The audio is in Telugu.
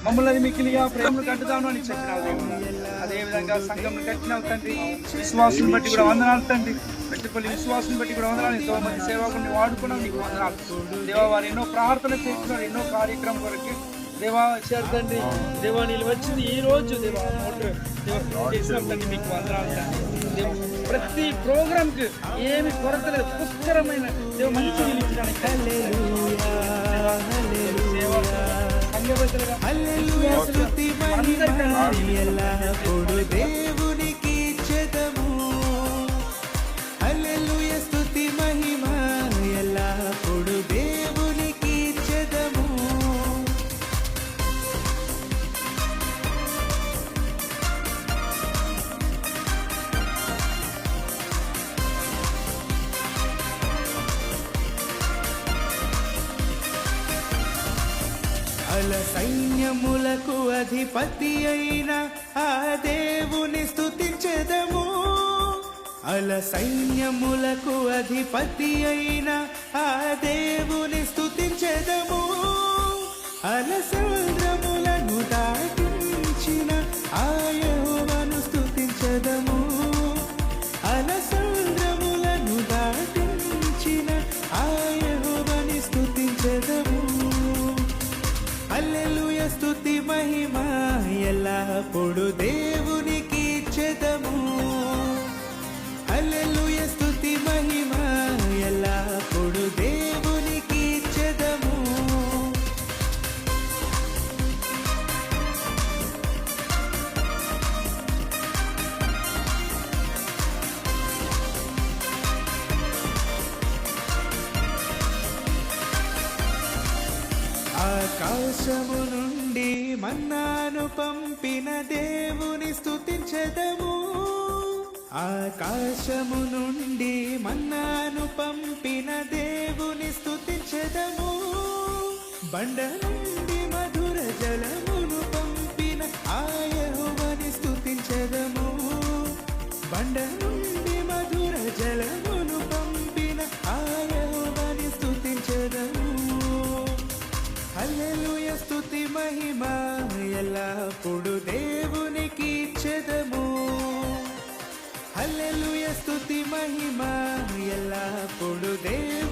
మమ్మల్ని మిక్కిలిగా ప్రేమను కట్టుదాను అని చెప్పినావు దేవుడు. అదేవిధంగా సంఘం కట్టినావు తండ్రి. విశ్వాసం బట్టి కూడా వందనాలు తండ్రి. పెట్టుపల్లి విశ్వాసం బట్టి కూడా వందనాలు. ఎంతో మంది సేవకుని వాడుకున్నాం, నీకు వందనాలు దేవా. వారు ఎన్నో ప్రార్థన చేస్తున్నారు, ఎన్నో కార్యక్రమం కొరకు దేవా వచ్చారు తండ్రి. దేవా నీళ్ళు వచ్చింది ఈ రోజు దేవా మోటార్ దేవా చేసినాం తండ్రి, మీకు వందనాలు తండ్రి. ప్రతి ప్రోగ్రాంకి ఏమి కొరత లేదు, పుష్కరమైన దేవ మంచి దేవునికి చెదము. హల్లెలూయా స్తుతి మహిమ ఎల్లప్పుడు దేవునికి చెదము. అల సైన్యములకు అధిపతి అయిన ఆ దేవుని స్తుతించెదము. అల సైన్యములకు అధిపతి అయిన ఆ దేవుని స్తుతించెదము. అల సముద్రములను దాటించిన ఆ యెహోవాను స్తుతించెదము. అల సముద్రములను దాటించిన ఆ యెహోవాని స్తుతించెదము. హల్లెలూయా స్తుతి మహిమ ఎల్లప్పుడు దేవునికి చెదము. హల్లెలూయా స్తుతి మహిమ ఎల్లప్పుడు దేవునికి చెదము. ఆకాశము నుండి మన్నాను పంపిన దేవుని స్తుతించెదము. ఆకాశము నుండి మన్నాను పంపిన దేవుని స్తుతించెదము. బండ నుండి మధుర జలమును పంపిన ఆ యెహోవాని స్తుతించెదము. బండ నుండి మధుర జలమును పంపిన ఆ యెహోవాని స్తుతించెదము. హల్లెలూయా స్తుతి మహిమ ఎల్లప్పుడు దేవునికి చెదము. హల్లెలూయా స్తుతి మహిమ ఎల్లప్పుడు దేవునికి